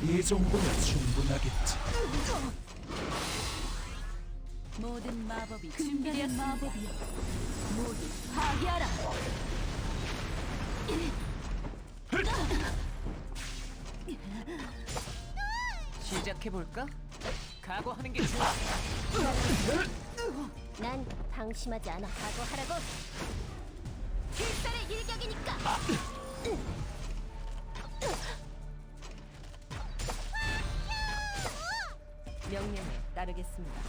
이 정도면 충분하겠지. 모든 마법이 준비된 마법이여 모두 파괴하라. 시작해볼까? 각오하는 게 좋아. 난 방심하지 않아. 각오하라고. 필살의 일격이니까. 명령에 따르겠습니다.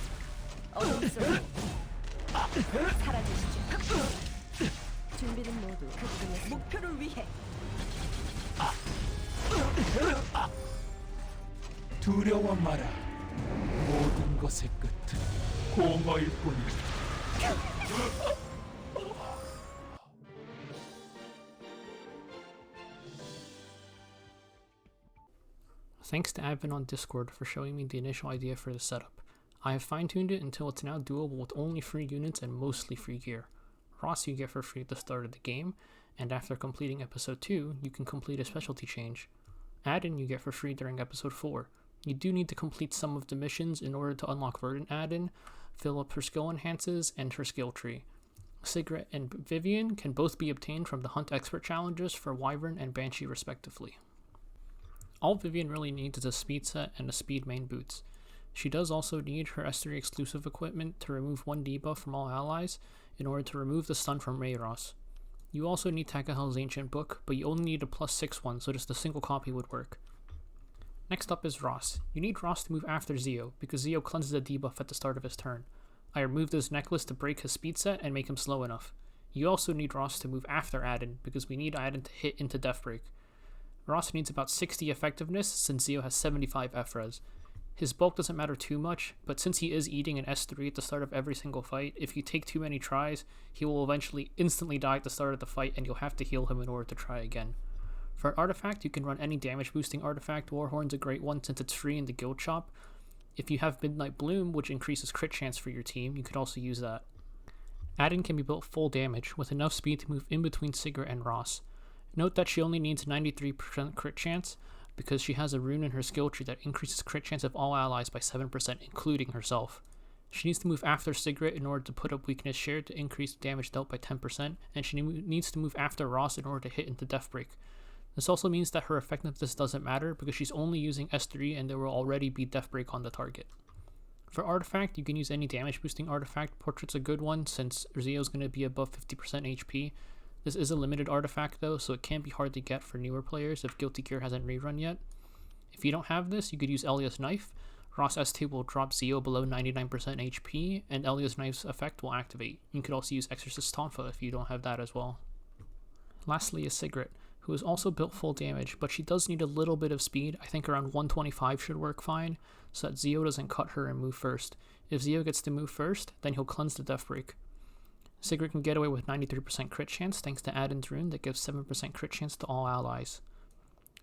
어둠 속에 사라지시죠. 준비된 모두 그중에 목표를 위해. 두려워 마라. 모든 것의 끝은 공허일 뿐이다. Thanks to Adin on Discord for showing me the initial idea for the setup. I have fine-tuned it until it's now doable with only free units and mostly free gear. Ras you get for free at the start of the game, and after completing episode 2, you can complete a specialty change. Adin you get for free during episode 4. You do need to complete some of the missions in order to unlock Verdant Adin, fill up her skill enhances, and her skill tree. Sigret and Vivian can both be obtained from the Hunt Expert challenges for Wyvern and Banshee respectively. All Vivian really needs is a speed set and a speed main boots. She does also need her S3 exclusive equipment to remove one debuff from all allies in order to remove the stun from Ras. You also need Tagahels' Ancient Book, but you only need a +6 one, so just a single copy would work. Next up is Ras. You need Ras to move after Zeo, because Zeo cleanses a debuff at the start of his turn. I removed his necklace to break his speed set and make him slow enough. You also need Ras to move after Adin, because we need Adin to hit into Death Break. Ras needs about 60 effectiveness since Zeo has 75 FRES. His bulk doesn't matter too much, but since he is eating an S3 at the start of every single fight, if you take too many tries, he will eventually instantly die at the start of the fight and you'll have to heal him in order to try again. For an artifact, you can run any damage boosting artifact. Warhorn's a great one since it's free in the guild shop. If you have Midnight Bloom, which increases crit chance for your team, you could also use that. Adin can be built full damage with enough speed to move in between Sigret and Ras. Note that she only needs 93% crit chance because she has a rune in her skill tree that increases crit chance of all allies by 7%, including herself. She needs to move after Sigret in order to put up weakness shared to increase damage dealt by 10%, and she needs to move after Ras in order to hit into Death Break. This also means that her effectiveness doesn't matter because she's only using S3 and there will already be Death Break on the target. For artifact, you can use any damage boosting artifact. Portrait's a good one since Zeo's going to be above 50% HP. This is a limited artifact though, so it can be hard to get for newer players if Guilty Gear hasn't rerun yet. If you don't have this, you could use Elia's Knife. Ras S2 will drop Zeo below 99% HP, and Elia's Knife's effect will activate. You could also use Exorcist Tonfa if you don't have that as well. Lastly is Sigret, who is also built full damage, but she does need a little bit of speed. I think around 125 should work fine, so that Zeo doesn't cut her and move first. If Zeo gets to move first, then he'll cleanse the Death Break. Sigret can get away with 93% crit chance thanks to Adin's rune that gives 7% crit chance to all allies.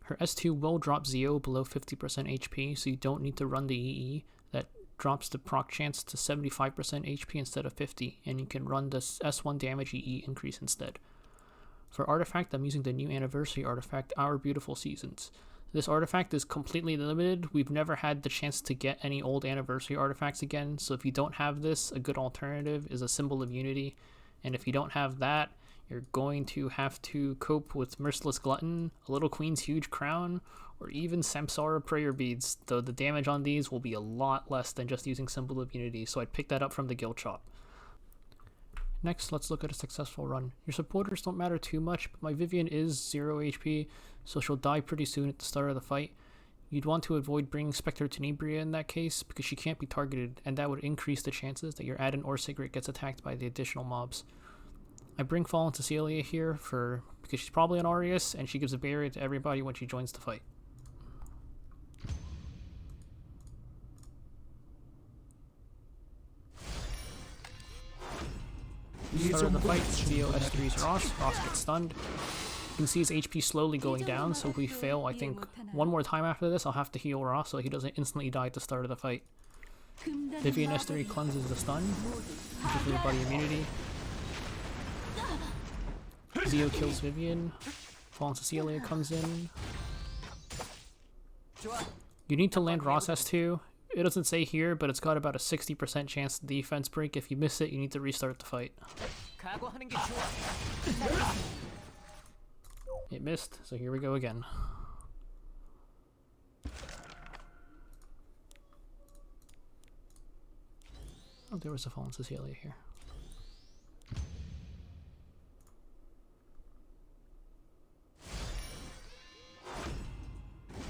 Her S2 will drop Zeo below 50% HP, so you don't need to run the EE. That drops the proc chance to 75% HP instead of 50, and you can run the S1 damage EE increase instead. For artifact, I'm using the new anniversary artifact, Our Beautiful Seasons. This artifact is completely limited. We've never had the chance to get any old anniversary artifacts again, so if you don't have this, a good alternative is a Symbol of Unity, and if you don't have that, you're going to have to cope with Merciless Glutton, a Little Queen's Huge Crown, or even Samsara Prayer Beads, though the damage on these will be a lot less than just using Symbol of Unity, so I'd pick that up from the guild shop. Next, let's look at a successful run. Your supporters don't matter too much, but my Vivian is 0 HP, so she'll die pretty soon at the start of the fight. You'd want to avoid bringing Spectre Tenebria in that case, because she can't be targeted, and that would increase the chances that your Adin or Sigret gets attacked by the additional mobs. I bring Fallen Cecilia here because she's probably an Aureus, and she gives a barrier to everybody when she joins the fight. Start of the fight, Zeo S3's Ras. Ras gets stunned. You can see his HP slowly going down, so if we fail, I think one more time after this, I'll have to heal Ras so he doesn't instantly die at the start of the fight. Vivian S3 cleanses the stun, gives everybody immunity. Zeo kills Vivian. Fallen Cecilia comes in. 좋아. You need to land Ras S2. It doesn't say here, but it's got about a 60% chance to defense break. If you miss it, you need to restart the fight. 각오하는 게 좋아. It missed, so here we go again. Oh, there was a fallen Cecilia here.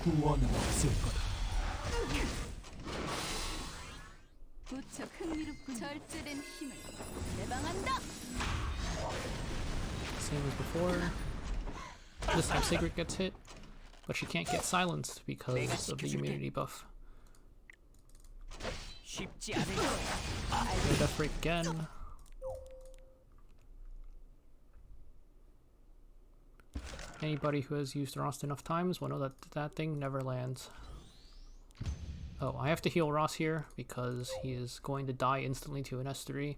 구원은 없을 거다. 무척 흥미롭군. 절제된 힘을 내방한다. Same as before. This time Sigret gets hit, but she can't get silenced because of the immunity buff. 쉽지 않을 거야. No death break again. Anybody who has used Ras enough times will know that that thing never lands. Oh, I have to heal Ras here because he is going to die instantly to an S3.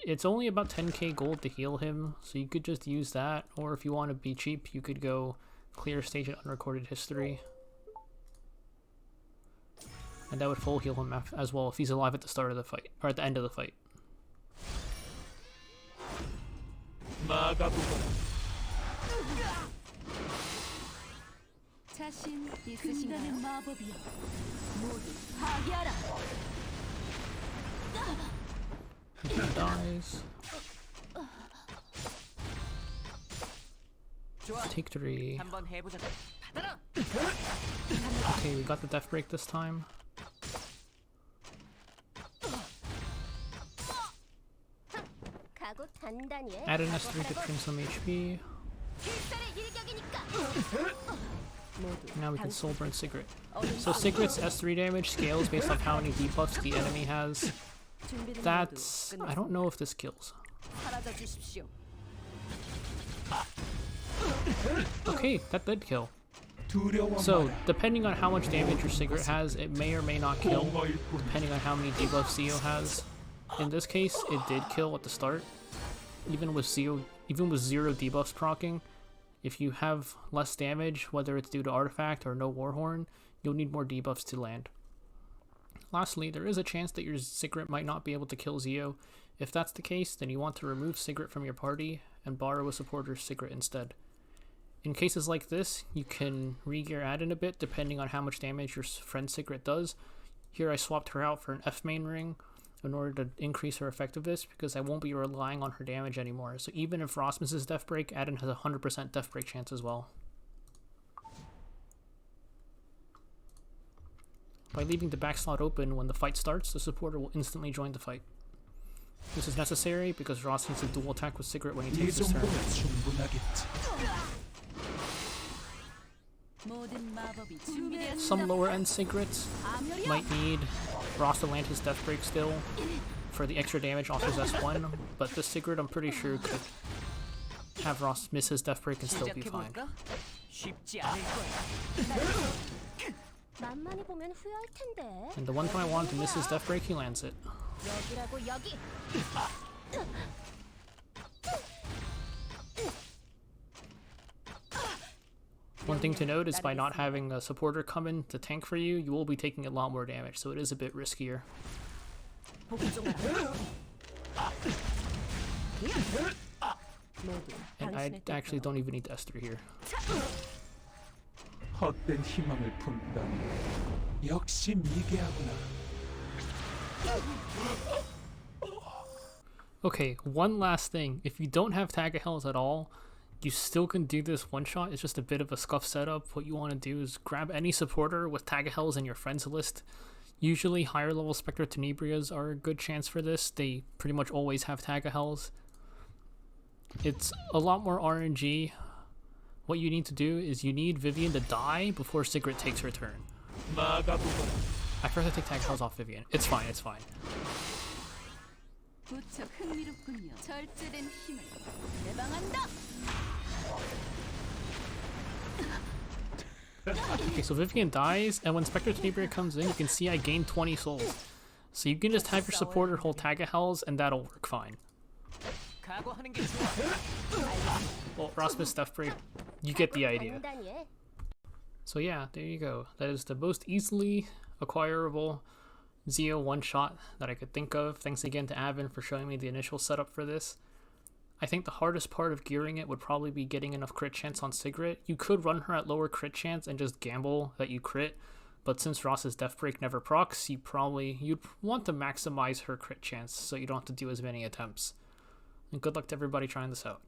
It's only about 10k gold to heal him, so you could just use that, or if you want to be cheap, you could go clear stage and unrecorded history. And that would full heal him as well if he's alive at the start of the fight, or at the end of the fight. 자신 있으신가요? 마법이여. 모두 파괴하라. He dies. 좋아. Take 3. 한번 해보자. 받아라. Okay, we got the death break this time. 각오 단단히 해. Adin S3 to trim some HP. 필살의 일격이니까. Now we can soul burn Sigret. So Sigret's S3 damage scales based off how many debuffs the enemy has. 준비된 That's... 모두 I don't know if this kills. 사라져 주십시오. Okay, that did kill. 두려워 So, 마라. depending on how much damage your Sigret has, it may or may not kill, depending on how many debuffs Zio has. In this case, it did kill at the start. Even with zero debuffs proccing, if you have less damage, whether it's due to artifact or no Warhorn, you'll need more debuffs to land. Lastly, there is a chance that your Sigret might not be able to kill Zio. If that's the case, then you want to remove Sigret from your party and borrow a supporter's Sigret instead. In cases like this, you can re-gear Adin a bit depending on how much damage your friend's Sigret does. Here I swapped her out for an F main ring in order to increase her effectiveness because I won't be relying on her damage anymore. So even if Ras misses Death Break, Adin has a 100% Death Break chance as well. By leaving the back slot open when the fight starts, the supporter will instantly join the fight. This is necessary because Ras needs to dual attack with Sigret when he 이 takes his turn. 정도면 충분하겠지. 모든 마법이 준비되었습니다. Some lower end Sigrets might need Ras to land his Death Break still for the extra damage off his S1, but this Sigret I'm pretty sure could have Ras miss his Death Break and still be fine. 시작해볼까? 쉽지 않을 거야. 만만히 보면 후회할 텐데. And the one time I wanted to miss his Death Break, he lands it. 여기라고 여기. One thing to note is by not having a supporter come in to tank for you, you will be taking a lot more damage, so it is a bit riskier. And I actually don't even need the S3 here. 헛된 희망을 품다니. 역시 미개하구나. Okay, one last thing. If you don't have Tagahels at all, you still can do this one shot. It's just a bit of a scuff setup. What you want to do is grab any supporter with Tagahels in your friends list. Usually higher level Spectre Tenebrias are a good chance for this. They pretty much always have Tagahels. It's a lot more RNG. What you need to do is you need Vivian to die before Sigret takes her turn. I first take Tagahels off Vivian. It's fine, it's fine. 무척 흥미롭군요. 절제된 힘을 내방한다. Okay, so Vivian dies, and when Spectre Tenebria comes in, you can see I gain 20 souls. So you can just have your supporter hold Tagahels, and that'll work fine. 각오하는 게 좋아. Well, Rasmus Death Break, you get the idea. 단단히 해. So yeah, there you go. That is the most easily acquirable Zeo one-shot that I could think of. Thanks again to Adin for showing me the initial setup for this. I think the hardest part of gearing it would probably be getting enough crit chance on Sigret. You could run her at lower crit chance and just gamble that you crit, but since Ras's Death Break never procs, you'd want to maximize her crit chance so you don't have to do as many attempts. And good luck to everybody trying this out.